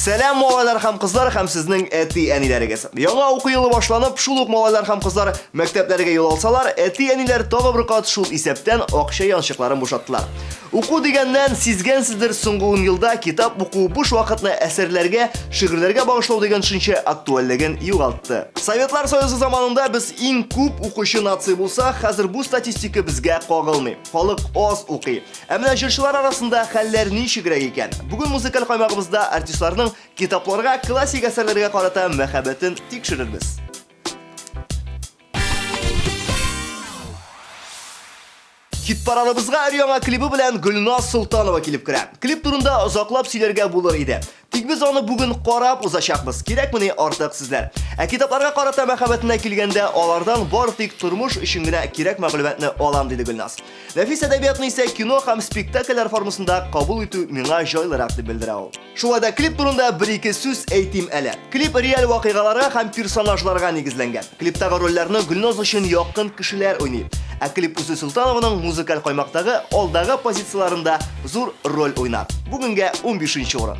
Selam малайлар һәм кызлар һәм сезнең әти-әниләрегез. Яңа уку елы башланып, шул ук малайлар һәм кызлар мәктәпләргә юл алсалар, әти-әниләр тагы бер кат шул исәптән акча янчыкларын бушаттылар. Уку дигәннән сизгәнсездер соңгы 10 елда китап уку буш вакытны әсәрләргә, шигырьләргә багышлау дигән төшенчә актуальлеген югалтты. Советлар Союзы заманында без иң күп укучы нация булса, хәзер бу статистика безгә кагылмый. Халык аз укый. Ә менә җырчылар арасында хәлләр ничегрәк икән? Бүген музыкаль каймагыбызда артистларның китапларга, классик әсәрләргә карата мәхәббәтен тикшерербез. Хит-парадыбызга өр-яңа клипы белән Гөлназ Солтанова килеп керә. Клип турында озаклап сөйләргә булыр иде. Тик без аны бүген карап узачакбыз. Кирәкмени артык сүзләр. Ә китапларга карата мәхәббәтенә килгәндә, алардан бары тик тормыш өчен генә кирәк мәгълүматны алам диде Гөлназ. Нәфис әдәбиятны исә кино һәм спектакльләр формасында кабул итү миңа җайлырак дип белдерә ул. Шулай да клип турында бер-ике сүз әйтим әле. Клип реаль вакыйгаларга һәм персонажларга нигезләнгән. Клиптагы рольләрне Гөлназ өчен якын кешеләр уйный. Ә клип үзе Солтанованың музыкаль каймактагы алдагы позицияларында зур роль уйнап. Бүгенгә 15нче урын.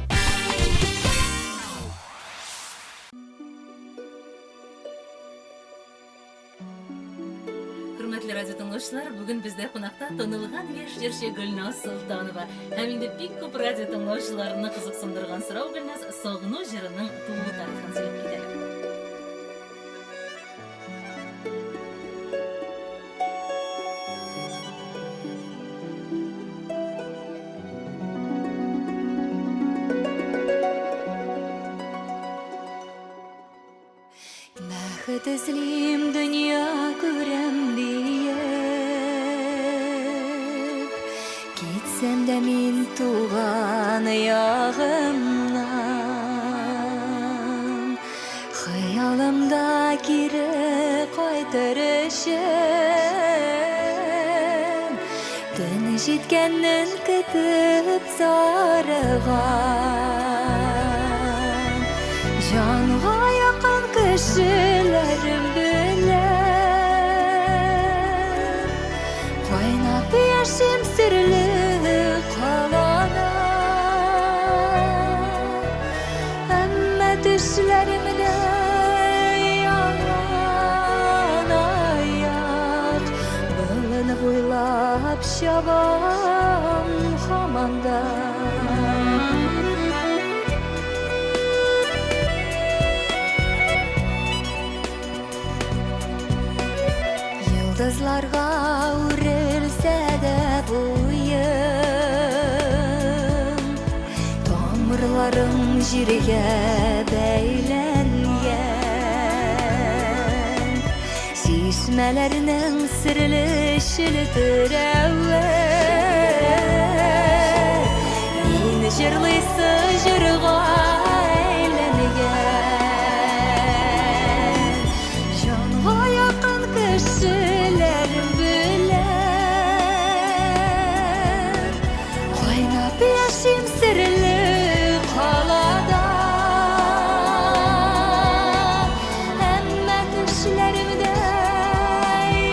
Hürmetli radyo dinləyicilər, bugün bizdə qonaqda tanılğan җырчы Гөлназ Солтанова. Һәм инде бик күп радио dinləyicilərini кызыксындырган сорау Гөлназ Сагыну җырының туу тарихын сөйләп китәләр. Бәхет эзлим дөнья күрәм диеп, китсәм дә мин туган ягымнан, хыялымда кире кайтыр өчен, төн җиткәннән көтеп зарыган, җанга якын кешеләрем белән, кайнап яшем серле калана, әмма төшләремдә ялган аяк, болын буйлап чабам һаманда. Yıldızlarga uğrilse de boyum, Tomurlarım jirge beylenyen, Sismelerinin sırlı şiltirevi, Min jırlıysa jırga eylenyen, Canğa yakın kişilerim bilen, Kaynap yaşayım sırlı kalada, Emme düşlerimde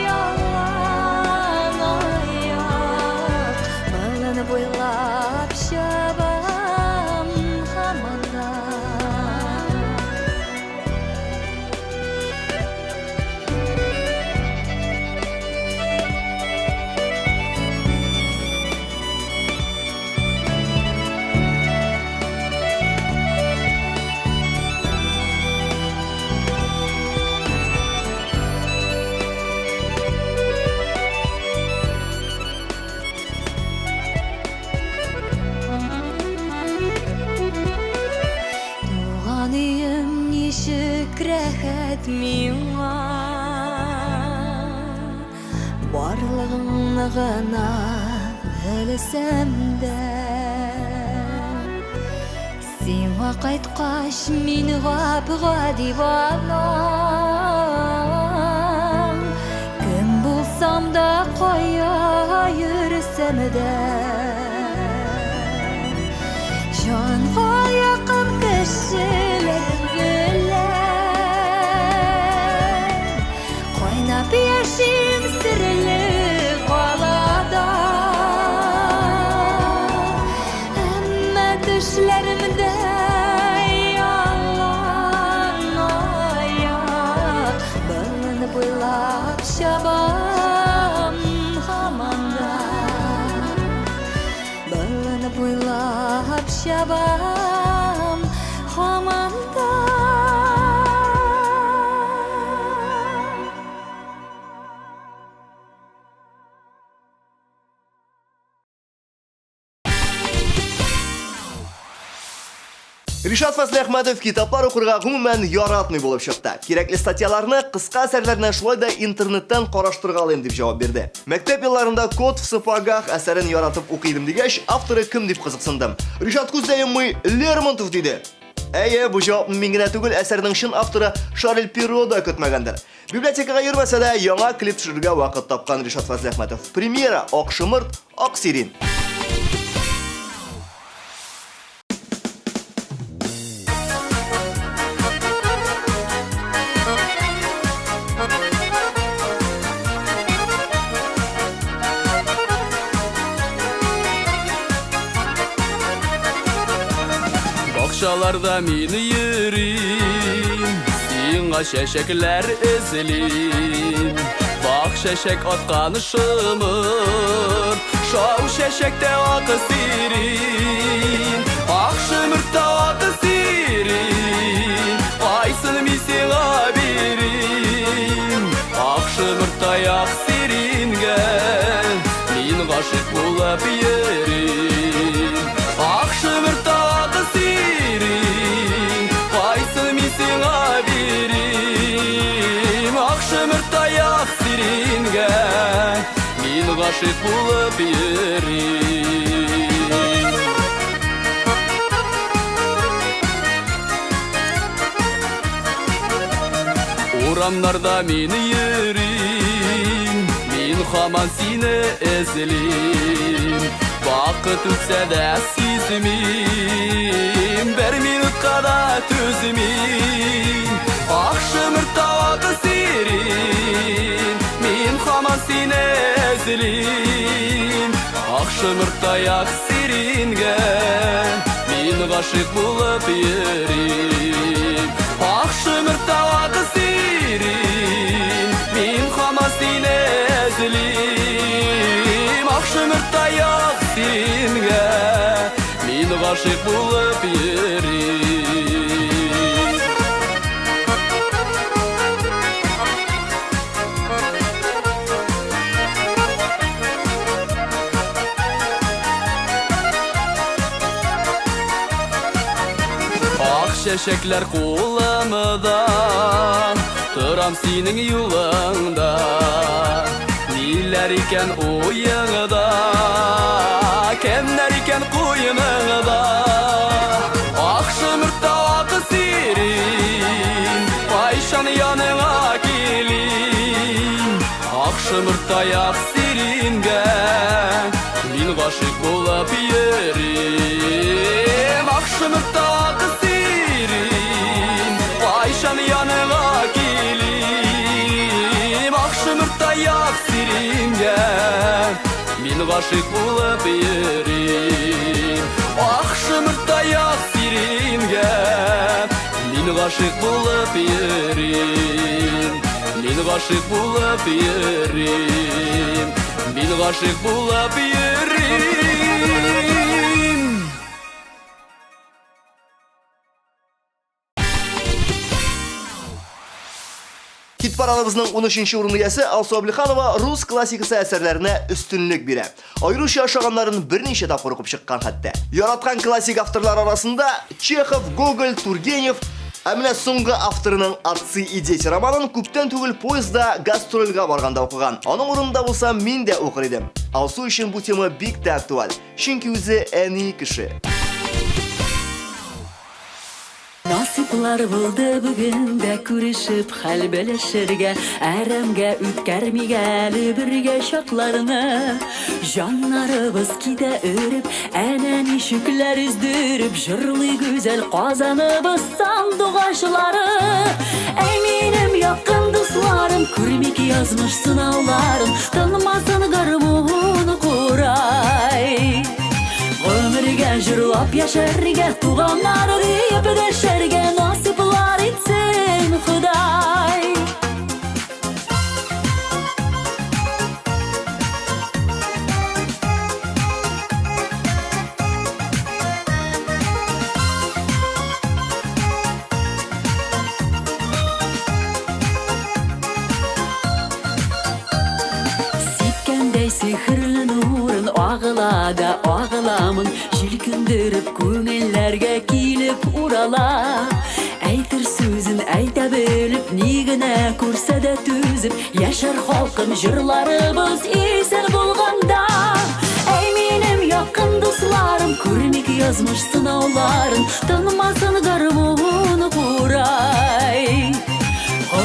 yalan ayak, Balını boylap şabam hamanda. Туган үйім нишік рәхәт миңа, барлығын ғана білсәм дә, сиңа қайтқаш мин ғапға диванам, кім булсам да қая йөрсәм дә, жанға якын кешеләр белән, табам хаманда. Ришат Фазли Ахмадов китаплар укырга гомумән яратмый булып чыкты. Кирәкле статьяларны кыска әсәрләрне шулай да интернеттан караштыргалым дип җавап бирде. Мәктәп елларында Кот в сапогах әсәрен яратып укыйдым дигәч, авторы кем дип кызыксындым. Ришат Күздәемый Лермонтов диде. Әйе, бу җавапны мин генә түгел, әсәрнең шын авторы Шарль Перро да көтмәгәндер. Библиотекага йөрмәсә дә, яңа клип төшерергә вакыт тапкан Ришат Фазли Ахмадов. Премьера Акшымырт, Аксирин. Бакчаларда мин йөрим, сиңа чәчәкләр эзлим. Бак чәчәк аткан шымыр, шау чәчәктә аксирин. Акшымыртта аксирин, кайсын мин сиңа бирим. Акшымыртта аксирингә мин гашык булып йөрим. Акшымыртта аксирин, кайсын мин сиңа бирим. Акшымыртта аксирингә мин гашык булып йөрим. Урамнарда мин йөрим, мин һаман сине эзлим. Вакыт үтсә дә сизмим, бер минутка да түзмим. Акшымыртта аксирин, мин һаман сине эзлим. Акшымыртта аксирингә мин гашык булып йөрим. Акшымыртта аксирин, мин һаман сине эзлим. Акшымыртта аксирингә мин гашык булып йөрим. Ак чәчәкләр кулымда, торам синең юлыңда. Ниләр икән уеңда, кемнәр икән куйыныңда. Акшымыртта аксирин, кайчан яныңа килим. Акшымыртта аксирингә мин гашык булып йөрим. Акшымыртта аксирин, кайчан яныңа килим. Акшымыртта аксирингә мин гашык булып йөрим. Акшымыртта аксирингә мин гашык булып йөрим. Мин гашык булып йөрим. Мин гашык булып йөрим. Хит паралыбызның 13-нче урын иясе Алсу Абдулханова рус классикасы әсәрләренә өстенлек бирә. Айрыша ашаганнарын берничә тапкыр укып чыккан хәтта. Яраткан классик авторлар арасында Чехов, Гоголь, Тургенев, ә менә соңгы авторының «Отцы и дети» романын күптән түгел поездда гастрольгә барганда укыган. Аның урынында булсам мин дә укыр идем. Алсу өчен бу тема бик тә актуаль, чөнки үзе әни кеше. Насыплар булды бүген дә күрешеп хәл белешергә, әрәмгә үткәрмигәле бергә чакларны. Җаннарыбыз китә өреп, әнә ничекләр үздереп, җырлый гүзәл Казаныбыз сандугачлары. Әй минем якын дусларым, күрмик язмыш сынауларын, тынмасын гармун курай. Ömürge jırlap yaşarge, tuğanları deyip deşerge, nasiplar etsin Huday. sihirli nurun ağılada ağılamın Jülkündürüp köngüllerge kilip urala Aytır sözün ayta bölüp nigine kursada tüzüp Yaşar halkım jırlarımız esen bulganda Ey benim yakın dostlarım Körmek yazmış sınavların Tanımasın garmonu kuray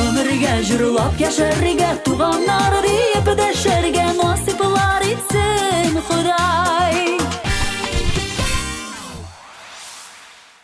Ömürge jırlap yaşarga Tuğanlar deyip deşerge Nasiplar etsin Xuday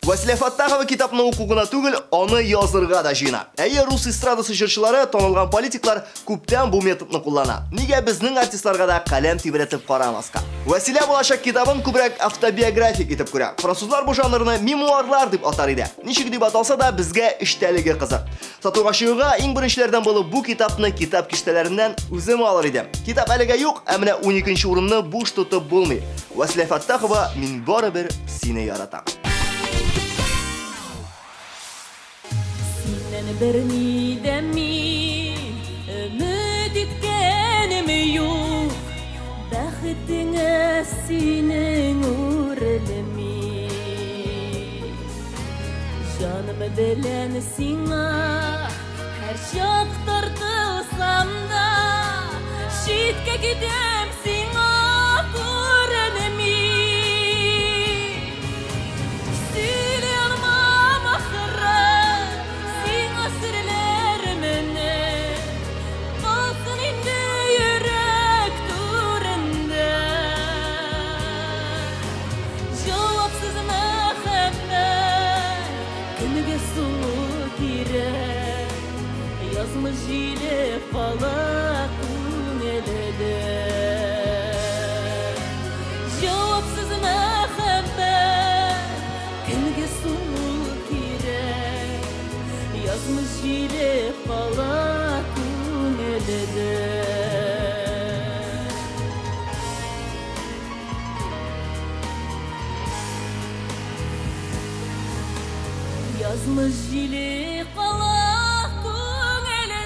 Василия Фаттахова китапны укугына түгел, аны язырга да жыйна. Әйе, рус эстрадасы җырчылары, танылган политиклар күптән бу методны куллана. Нигә безнең артистларга да каләм тибрәтеп карамаска? Василия булачак китабын күбрәк автобиографик итеп күрә. Французлар бу жанрны мемуарлар дип атар иде. Ничек дип аталса да безгә эштәлеге кызык. Сатуга чыгуга иң беренчеләрдән булып бу китапны китап киштәләреннән үзем алыр идем. Китап әлегә юк, ә менә 12нче урынны буш тотып булмый. Василия Фаттахова мин барыбер сине яратам. Birnide mi ümit etkenim yok Bəxtine senin uğrelimi Canım bilen sina her şaktırdıysam da Şitke gidem sina uğrelimi Yazmış ile falakun elede Cevapsız mehabbet Kimge soğuk girek Yazmış ile falakun elede Yazmış ile falakun elede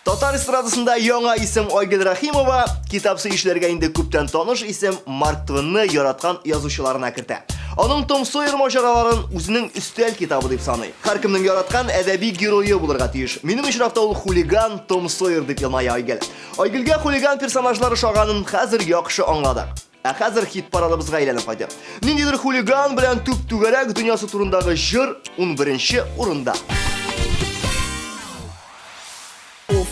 Татар эстрадасында яңа исем Айгөл Рахимова, китапсы ишләргә инде күптән таныш исем Марк Твенны яраткан язучыларына кертә. Аның Том Сойер маҗараларын үзенең өстәл китабы дип саный. Һәркемнең яраткан әдәби герое булырга тиеш. Минем очракта ул хулиган Том Сойер дип елмая Айгөл. Айгөлгә хулиган персонажлары шаганын хәзер яхшы аңладык. Ә хәзер хит паралыбызга әйләнеп кайтты. Ниндидер хулиган белән түп-түгәрәк дөньясы турындагы җыр 11нче урында.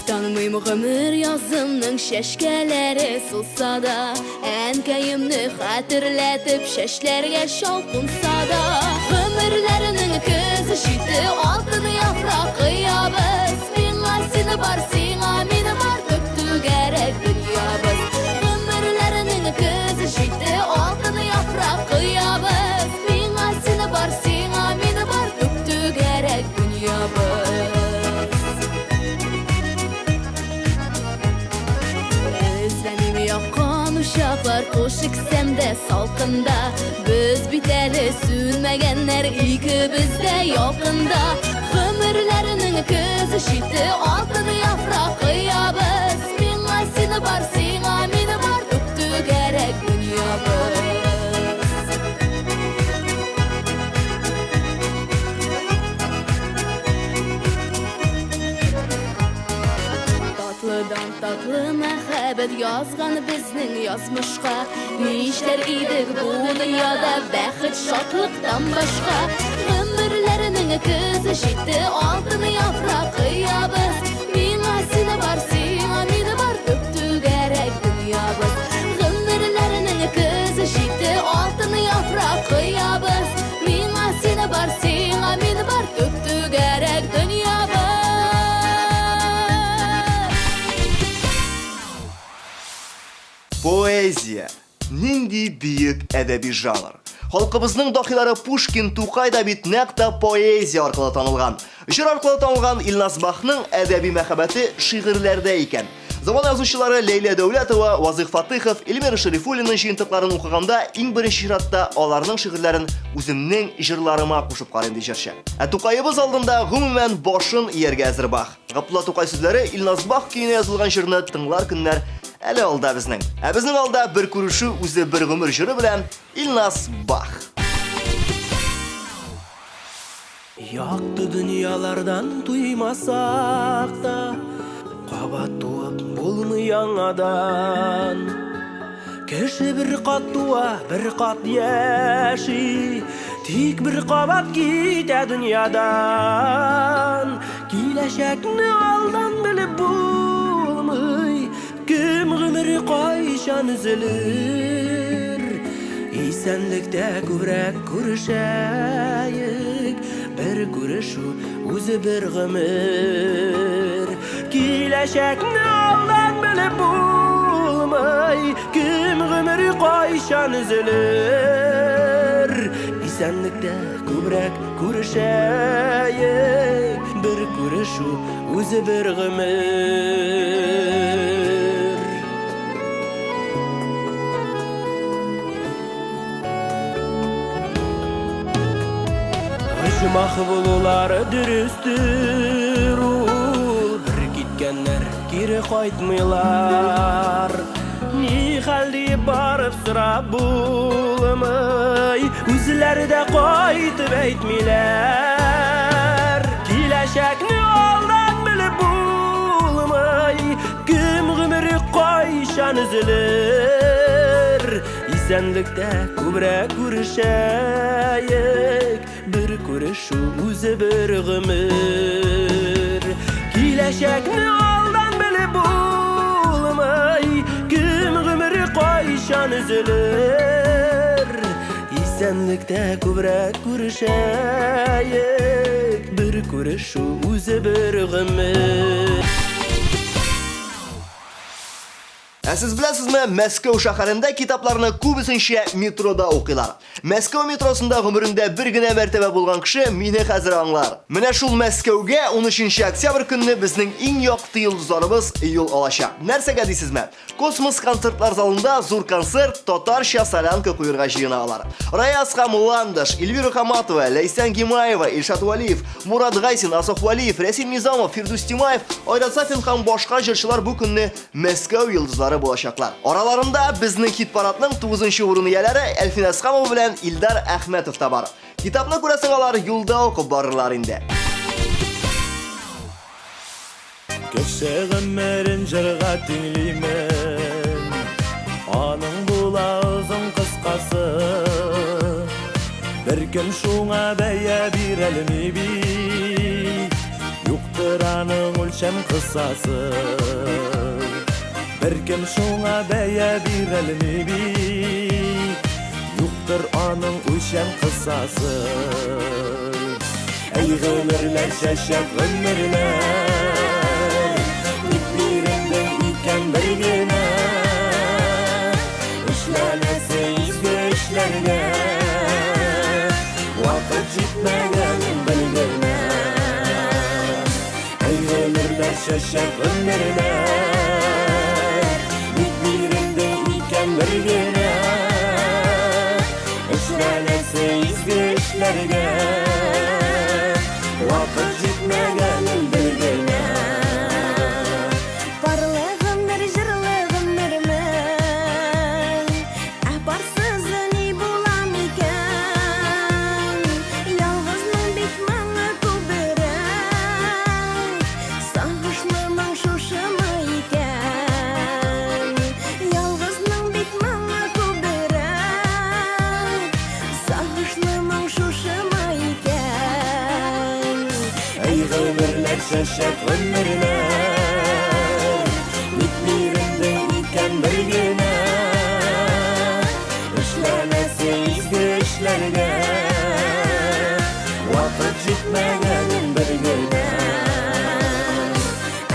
Tanımıyım ömür yazımның şeşkeleri sılsa da Ənkəyimni xatırlatıb şeşlərgə şalqınsa da Ömürlərinin kızı şiti altını yapraq qıyabız Minğa seni var, sina meni var, döktü gərək dünyabız Ömürlərinin kızı şiti altını yapraq qıyabız Minğa seni var, sina meni var, döktü gərək dünyabız Yakan uşaklar koşuk semde salkında Biz biteli sürmegenler ikimiz de yakında Ömürlerinin kızı şiti altını yaprak kıyabız Minğa seni var, sina meni var, döktü gerek dünyabız Tatlıdan tatlı mehabet yazgan bizning yazmışqa Nişler idik bu dünyada bəxit şatlıqdan başqa Ömürlərinin kızı şiti altını yapraq qıyabız Minğa seni var, sina meni var, döktü gerek dünyabız Ömürlərinin kızı şiti altını yapraq qıyabız Minğa seni var, sina meni var, döktü gerek dünyabız Поэзия. Нинди бийик әдәби жанр. Халкыбызның дахилары Пушкин, Тукай да бит нәкъ поэзия аркылы танылган. Җыр аркылы танылган Илназ Бахның әдәби мәхәббәте шигырьләрдә икән. Заман язучылары Лейла Дәүләтова, Вазыйх Фатыхов, Илмир Шәрифуллинның җыентыкларын укыганда иң беренче чиратта аларның шигырьләрен үземнең җырларыма кушып карыйм ди җырчы. Тукайыбыз алдында гомумән башын ияргә әзер Бах. Габдулла Тукай сүзләре Илназ Бах көенә язылган җырны тыңлар көннәр әле алда безнең. Безнең алда бер күрешү үзе бер гомер җыры белән Илназ Бах. Яқты дүниялардан туймасақ да, қабат туып болмай аңадан. Кіші бір қат туа, бір қат яши, тек бір қабат кете дүниядан. Келешекні алдан біліп болмай, кім ғұмыры қайшан үзілір. Исәнлікте көбірек көрішәйік, бір күрешу өзі бір ғұмыр. Келешекні алдан біліп болмай, кім ғұмыры қайшан үзілір. Исәнлікте көбірек көрішәйік, бір күрешу өзі бір ғұмыр. Махбулулары дүрістір ул, бір кеткенлер кері қайтмайлар. Не халде барып сұрап болмай, өзілері де қайтып әйтмейлер. Келешекні алдан біліп болмай, кім ғұмыры қайшан үзілір. Исәнлікте көбірек көрішәйік, бір күрешу өзі бір ғұмыр. Келешекні алдан біліп болмай, кім ғұмыры қайшан үзілір. Исәнлікте көбірек көрішәйік, бір күрешу өзі бір ғұмыр. Siz bilasizmi, Moskva shaharında kitaplarını күбесенчә метрода укыйлар. Moskva metrosында гомерендә бер генә мәртәбә булган кеше мине хәзер аңлар. Менә шул Москвага 13 октябрь көнне безнең иң якты йолдызларыбыз юл алачак. Нәрсәгә дисезме? Космос концертлар залында зур концерт татарча солянка куярга җыеналар. Раяз Хамуландыш, Эльвира Хаматова, Лейсан Гимаева, Илшат Валиев, Мурат Гайсин, Асаф Валиев, Расим Низамов, Фирдус Тимаев, Айрат Сафин һәм башка җырчылар бу көнне Москва йолдызлары булачаклар. Араларында безнең хит-парадның 9нчы урын ияләре Әлфин Әсхамов белән Илдар Әхмәтов та бар. Китапны күрәсең алар юлда укып барырлар инде. Кеше гомерен җырга тиңлимен, аның була узын кыскасы. Бер кем шуңа бәя бирәлми бит, юктыр аның үлчәм кысасы. Бер кем шуңа бәя бирәлми бит, юктыр аның үлчәм кысасы. Әй гомерләр чәчәк гомерләр, битмирендә икән бер генә. Эшләнәсе изге эшләргә, вакыт җитмәгән белгәнә. Әй гомерләр чәчәк гомерләр, битмирендә икән бер генә. Эшләнәсе изге эшләргә, вакыт җитмәгән белгәнә. Барлыгым бер җырлыгым бермен, барсыз ни булам икән. Ялгызның бик моңы күбрәк, сагышның шушымы икән. Ялгызның бик моңы күбрәк, сагышның шушымы икән. Әй гомерләр чәчәк гомерләр, битмирендә икән бер генә. Эшләнәсе изге эшләргә, вакыт җитмәгән бер генә.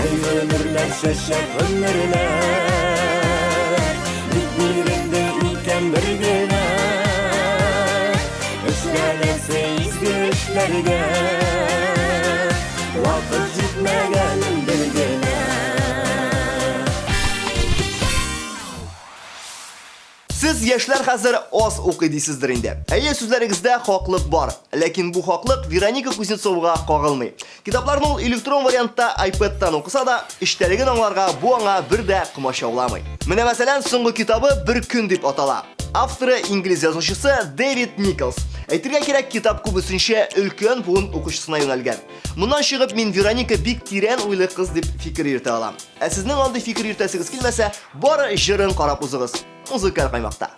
Әй гомерләр чәчәк гомерләр, битмирендә икән бер генә. Эшләнәсе изге эшләргә, вакыт җитмәгән бер генә. Сез яшьләр хәзер аз укый дисездер инде. Әйе, сүзләрегездә хаклык бар, ләкин бу хаклык Вероника Кузнецовага кагылмый. Китапларны ул электрон вариантта iPad-тан укыса да, эчтәлеген аңларга бу аңа бер дә комачауламый. Менә мәсәлән, соңгы китабы «Бер көн» дип атала. Авторы инглиз язучысы Дэвид Николс. Әйтергә кирәк, китап күбесенчә өлкән буын укучысына юнәлгән. Моннан чыгып, мин Вероника бик тирән уйлы кыз дип фикер йөртә алам. Ә сезнең андый фикер йөртәсегез килмәсә, бары җырын карап узыгыз. Музыкаль каймакта.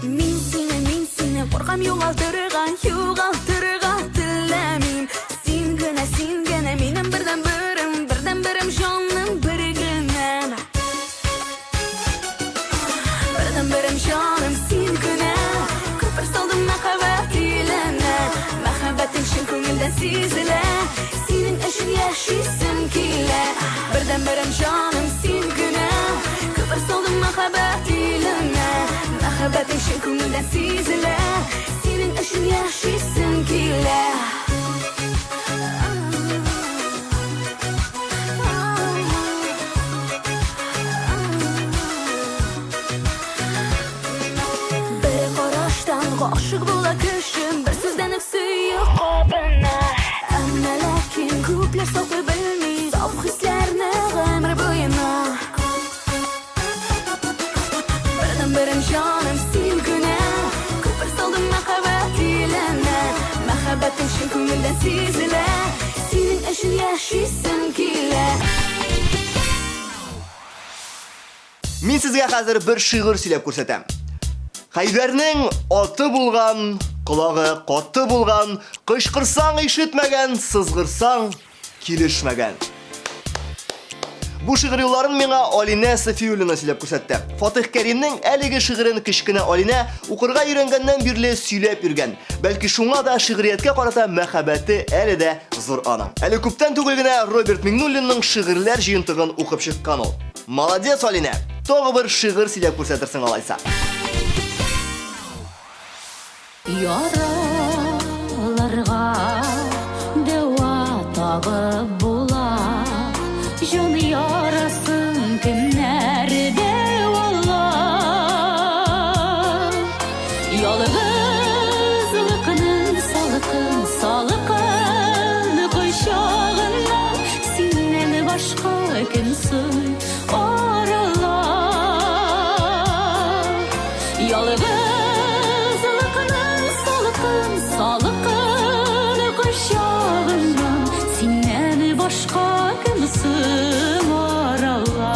Мин сине куркам югалтырга теләмим. Син генә минем бердән берем җаным бер генә. Бердән берем җаным син генә. Күпер салдым мәхәббәт иленә. Мәхәббәтең шин күңелдә сизелә. Синең өчен яшисем килә. Бердән берем җаным син генә. Күпер салдым мәхәббәт иленә. Мәхәббәтең шин күңелдә сизелә. Синең өчен яшисем килә. Бер караштан гашык була кешем, бер сүздән үк сөйөк кабына. Әмма ләкин күпләр саклый белми саф хисләрне гомер буена. Берем җаным син генә. Күпер салдым мәхәббәт иленә. Мәхәббәтең шин күңелдә сизелә. Синең өчен яшисем килә. Мин сезгә хәзер бер шигырь сөйләп күрсәтәм. Хайдарның аты булган, колагы каты булган, кычкырсаң ишетмәгән, сызгырсаң килешмәгән. Бу шигырь юлларын миңа Алинә Сафиуллина сөйләп күрсәтте. Фатих Кәримнең әлеге шигырен кечкенә Алинә укырга өйрәнгәннән бирле сөйләп йөргән. Бәлки шуңа да шигърияткә карата мәхәббәте әле дә зур аның. Әле күптән түгел генә Роберт Миңнуллинның шигырьләр җыентыгын укып чыккан ул. Молодец, Алинә. Тагы бер шигырь сөйләп күрсәтерсең алайса. Яраларга дәва табып була. Җан ярасын кемнәрдә валла. Ялгызлыкның салкын кочагында синнән башка кемсең арала. Ялгызлыкның салкын кочагында синнән башка кемсең арала.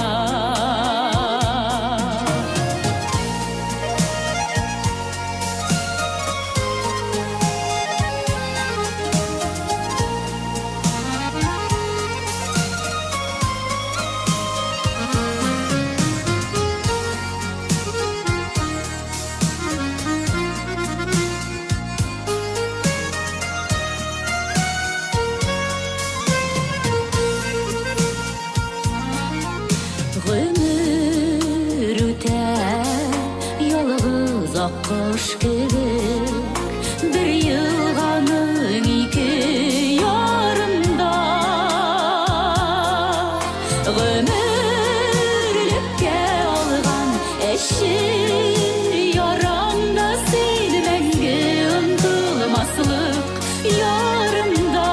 Гомер үтә ялгыз аккош кебек, бер елганың ике ярымда. Гомерлеккә алган әшир ярамда син мәңге онтылмаслык ярымда.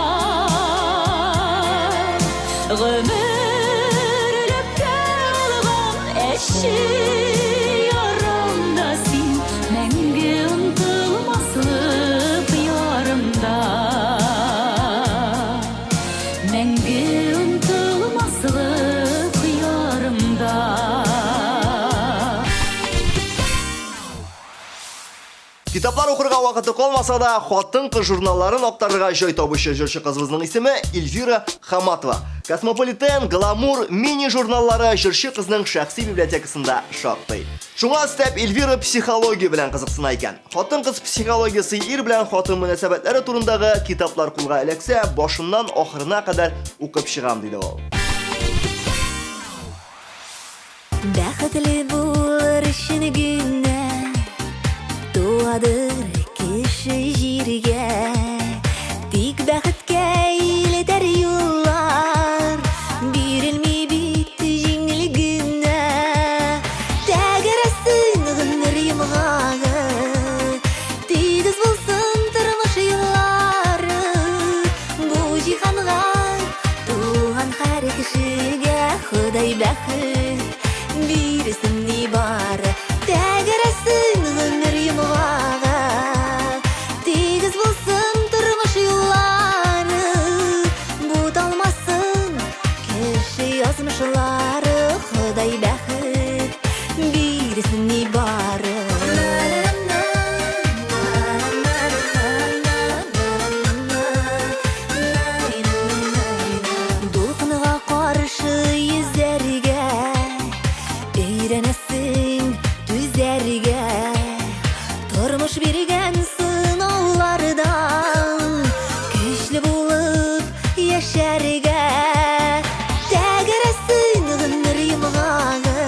Ярамда син мәңге онтылмаслык ярымда. Мәңге онтылмаслык ярымда. Китаплар укырга вакыты калмаса да, хатын-кыз журналларын актарырга җай табучы җырчы кызыбызның исеме Эльвира Хаматова. Космополитен, Гламур, мини журналлары җырчы кызның шәхси библиотекасында шактый. Шуңа өстәп Эльвира психология белән кызыксына икән. Хатын-кыз психологиясе ир белән хатын мөнәсәбәтләре турындагы китаплар кулга эләксә, башыннан ахырына кадәр укып чыгам диде ул. Бәхетле булыр өчен генә туадыр кеше җиргә, тик бәхеткә илтәр юллар бирелми бит җиңел генә. Тәгәрәсен гомер йомгагы, тигез булсын тормыш юллары, бу җиһанга туган һәр кешегә Ходай бәхет бирсен ни бар. Тәгәрәсен гомер йомгага, тигез булсын тормыш юллары, буталмасын кеше язмышлары, Ходай бәхет бирсен ни бар. Дулкынга каршы йөзәргә өйрәнәсең түзәргә, тормыш биргән сынаулардан көчле булып яшәргә. Тәгәрәсен гомер йомгагы,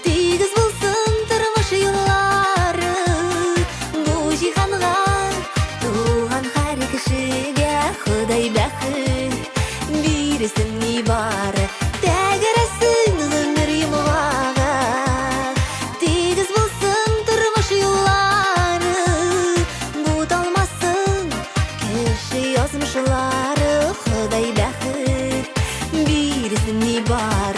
тигез булсын тормыш юллары, бу җиһанга туган һәр кешегә Ходай бәхет бирсен ни бар. Тәгәрәсен гомер йомгага, тигез булсын тормыш юллары, буталмасын кеше язмышлары, Ходай бәхет бирсен ни бар.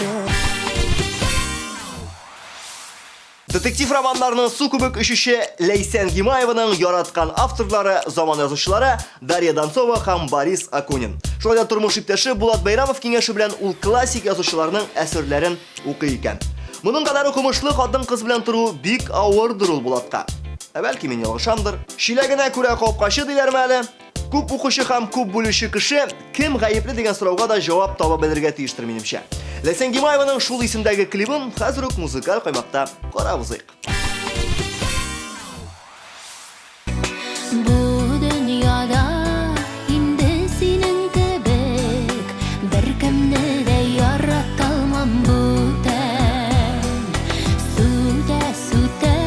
Детектив романнарының су күбек üşүче Лейсен Гимаеваның яраткан авторлары, заман язучылары Дарья Донцова һәм Борис Акунин. Шулай да тормыш иптәше Булат Байрамов киңәше белән ул классик язучыларның әсәрләрен укый икән. Моның кадәр укымышлы хатын-кыз белән тору бик авырдыр ул Булатка. Бәлки мин ялгышамдыр. Шиләгенә күрә капкачы диләрме әле? Күп укучы һәм күп бүлүче кеше кем гаепле дигән сорауга да җавап таба белергә тиештер минемчә. Лейсен Гимаеваның шул исемдәге клибын хәзер үк музыкаль каймакта карабызыйк. Бу дөньяда инде синең кебек беркемне дә ярата алмам бүтән. Сүтә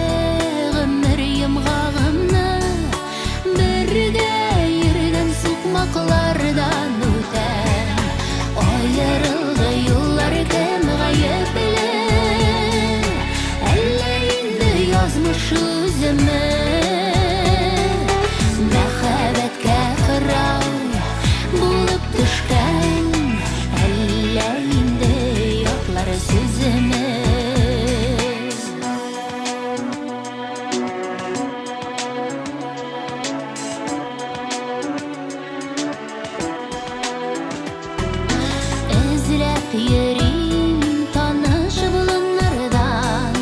гомер йомгагымны, бергә йөргән сукмаклардан үтәм. Аерылды юллар кем гаепле, әллә инде язмыш үземе. Мәхәббәткә кырау булып төшкән, әллә инде ятлар сүземе. Эзләп йөрим таныш болыннардан,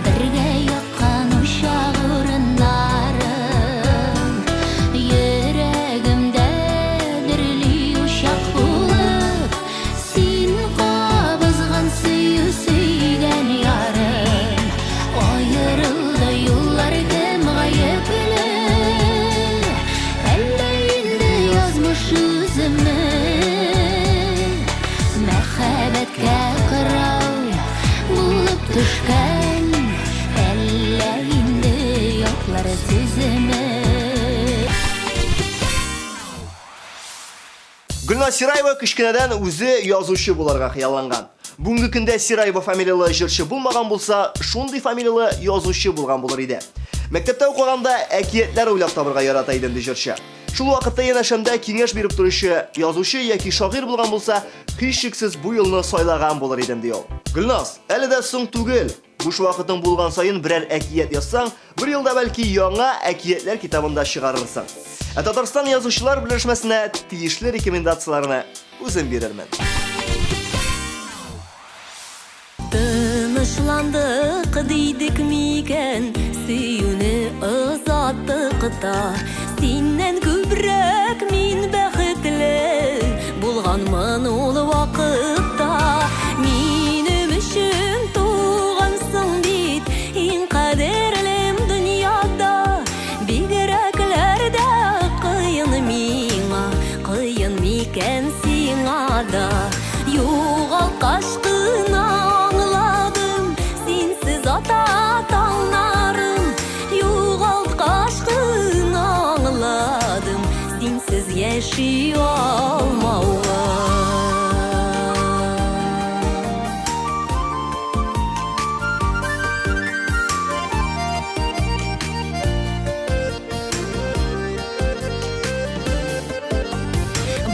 бергә яккан учак урыннарын. Йөрәгемдә дерли учак булып, син кабызган сөю сөйгән ярым. Аерылды юллар кем гаепле, әллә инде язмыш үземе. Мәхәббәткә кырау булып төшкән, әллә инде ятлар сүземе. Гөлназ Сираева кичкенәдән үзе язучы буларга хыялланган. Бүгенге көндә Сираева фамилиялы җырчы булмаган булса, шундый фамилиялы язучы булган булыр иде. Мәктәптә укыганда әкиятләр уйлап табырга ярата иде ди җырчы. Шул вакытта янәшәмдә киңәш биреп торучы язучы яки шагыйрь булган булса, һичшиксез бу елны сайлаган булыр идем ди ул. Гөлназ, әле дә соң түгел. Буш вакытың булган сайын берәр әкият язсаң, бер елда бәлки яңа әкиятләр китабында чыгарырсың. Татарстан язучылар берләшмәсенә тиешле рекомендацияләрне үзем бирермен. Тынычландык дидек микән, сөюне ызаттыкта синнен күбрәк мин бәхетле булганмын ул вакытта минем өчен тугансың бит иң кадерлем дөньяда бигрәкләр дә кыен миңа кыен микән сиңа да югалткач кына аңладым синсез ата таңнарым югалткач кына аңладым синсез яши алмауга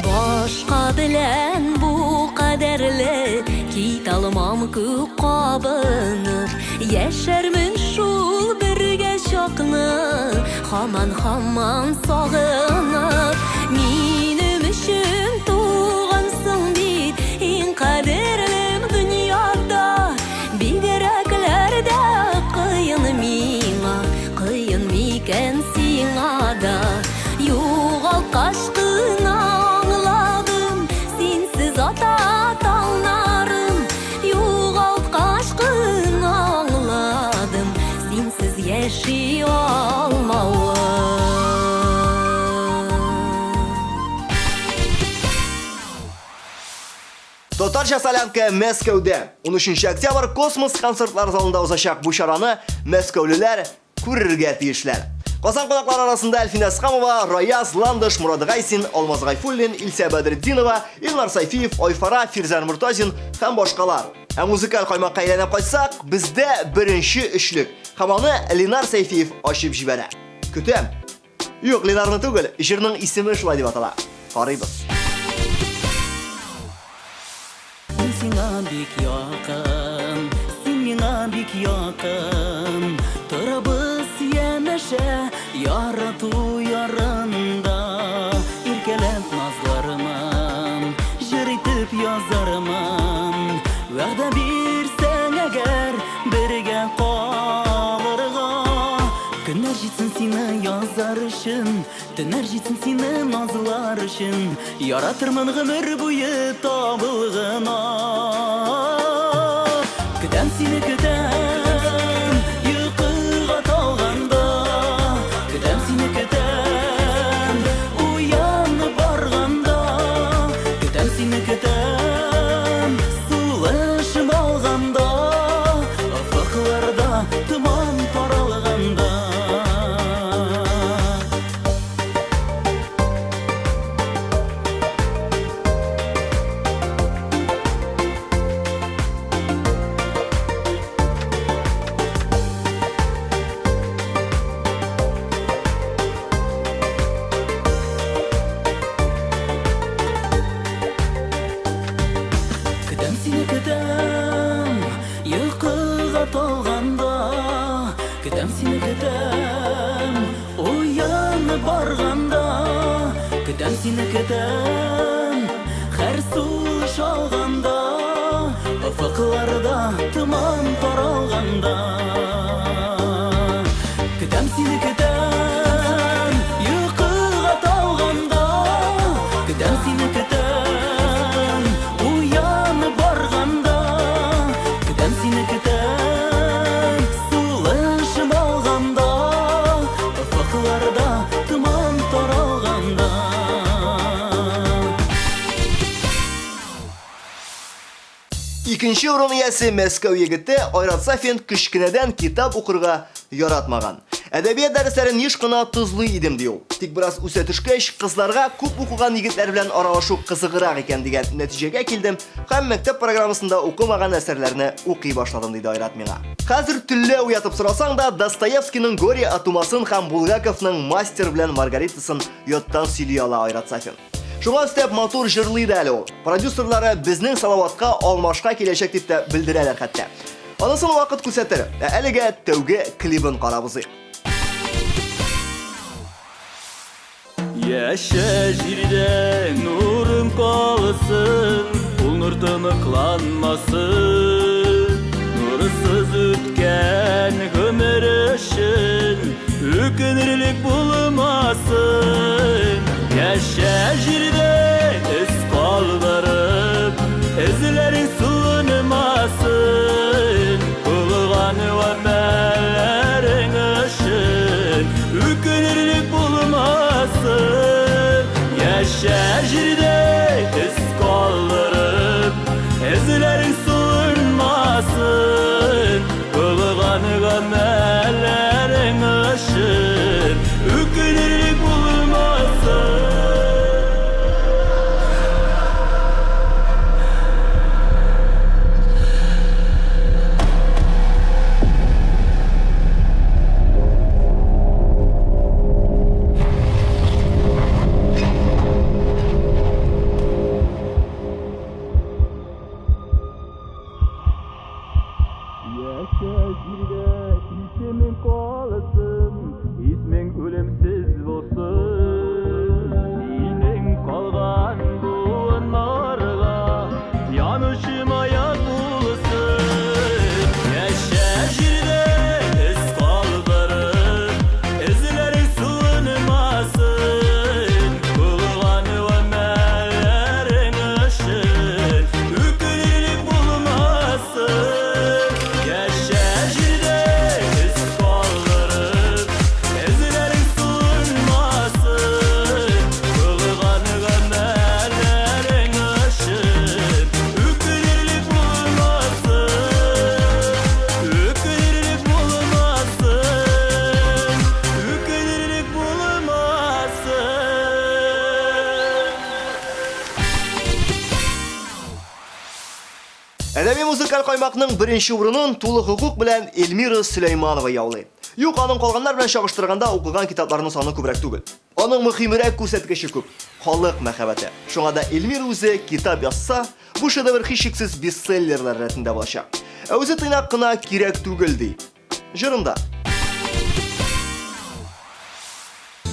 Башка белән бу кадерле кит алмам күк кабынып яшәрмен шул бергә чакны һаман сагынып минем өчен тугансың бит иң кадерлем дөньяда бигрәкләр дә кыен миңа кыен микән сиңа да югалткач кына аңладым синсез ата таңнарым югалткач кына аңладым синсез яши алмауга Татарча солянка Мәскәүдә. 13 октябрь космос концертлар залында узачак бу чараны мәскәүлеләр күрергә тиешләр. Казан конаклары арасында Әлфинә Схамова, Раяз Ландыш, Мурад Гайсин, Алмаз Гайфуллин, Илсә Бәдретдинова, Илнар Сайфиев, Айфара, Фирзан Муртазин һәм башкалар. Ә музыкаль каймакка әйләнеп кайтсак, бездә беренче эшлек. Һәм аны Ленар Сайфиев ачып җибәрә. Көтәм. Юк, Ленарны түгел, җирнең исеме шулай дип атала. Карыйбыз. Сиңа бик якын, син миңа бик якын. Торабыз янәшә ярату ярында. Иркәләп назларымын, җыр итеп язарымын. Вәгъдә бирсәң әгәр бергә калырга. Көннәр җитсен сине язар өчен, төннәр җитсен сине назлар өчен. Яратырмын гомер буе табылгына. Көтәм сине көтәм, йокыга талганда. Көтәм сине көтәм, уянып барганда. Көтәм сине көтәм, сулышым алганда. Офыкларда томан таралганда. Көтәм сине көтәм, йокыга талганда. Көтәм сине көтәм, уянып барганда. Көтәм сине көтәм, һәр сулыш алганда. Офыкларда томан таралганда. Көтәм сине көтәм, йокыга талганда. Көтәм сине көтәм, уянып барганда. Көтәм сине көтәм, сулышым алганда. Офыкларда томан таралганда. Икенче урын иясе Мәскәү егете Айрат Сафин кичкенәдән китап укырга яратмаган. Әдәбият дәресләрен еш кына тозлый идем ди ул. Тик бераз үсә төшкәч, кызларга күп укыган егетләр белән аралашу кызыграк икән дигән нәтиҗәгә килдем һәм мәктәп программасында укымаган әсәрләрне укый башладым диде Айрат миңа. Хәзер төнлә уятып сорасаң да, Достоевскийның Горе от умасын һәм Булгаковның Мастер белән Маргаритасын яттан сөйли ала Айрат Сафин. Шуңа өстәп матур җырлый да әле ул. Продюсерлары безнең Салаватка алмашка киләчәк дип тә белдерәләр хәтта. Анысын вакыт күрсәтер. Әлегә тәүге клибын карабыз. Яшә җирдә нурым калсын, ул нур тыныкланмасын. Нурсыз үткән гомер еңішін Өкінерлік болмасын Яша жерде із қалдырып Ізлерің суынмасын Қылған өмәлерің үшін Өкінерлік болмасын Яша жерде із қалдырып Ізлерің суынмасын Қылған өмәлерің үшін Өкінерлік болмасын Яша жерде исемің қалсын, исмең өлімсіз болсын. Сенің қалған буын нарға, янышым аяқ болсын. Яша жерде із қалдырып, ізлерің суынмасын. Қылған өмәлерің үшін, өкінерлік болмасын. Яша жерде із қалдырып, ізлерің суынмасын. Қылған өмәлерің үшін, өкінерлік болмасын. Өкінерлік болмасын. Өкінерлік болмасын. Әдәби музыкаль каймакның беренче урынын тулы хукук белән Эльмира Сөләйманова яулый. Юк, аның калганнар белән чагыштырганда укыган китапларының саны күбрәк түгел. Аның мөһимрәк күрсәткече күп. Халык мәхәббәте. Шуңа да Эльмира үзе китап язса, бу шедевр һичшиксез бестселлерлар рәтендә булачак. Ә үзе тыйнак кына кирәк түгел ди. Җырында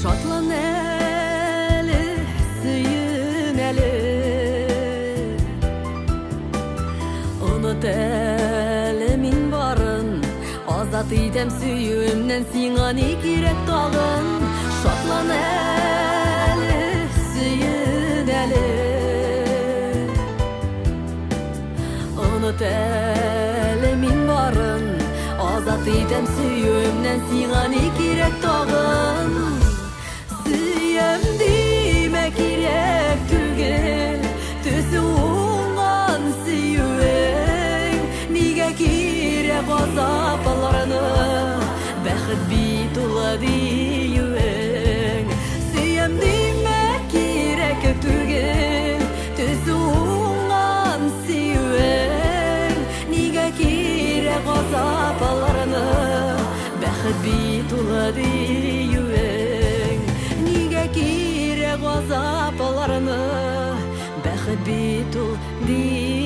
Шатлан әле, сөйін әле Unut әле мин барын Азат итәм сөюемнән сиңа ни кирәк тагын Шатлан әле, сөйін әле Unut әле мин барын Азат итәм сөюемнән сиңа ни кирәк тагын Сөйем диме кирәк түгел Төсі оңған сөюең Нигә кирәк азапларны Бәхет бит улы диюең Сөйем диме кирәк түгел Төсі оңған сөюең Нигә кирәк азапларны Бәхет бит улы диюең Нигә кирәк азапларны Бәхет бит ул диюең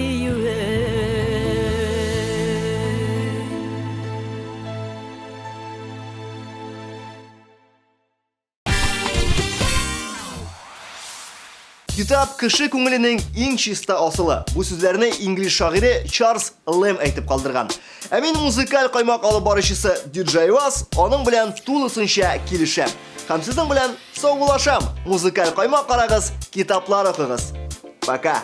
Китап кеше күңеленең иң чиста асылы. Бу сүзләрне инглиз шагыйре Чарльз Лэм әйтеп калдырган. Ә мин музыкаль каймак алып баручысы диджей Ваз аның белән тулысынча килешәм. Һәм сезнең белән саубулашам. Музыкаль каймак карагыз, китаплар укыгыз. Пока.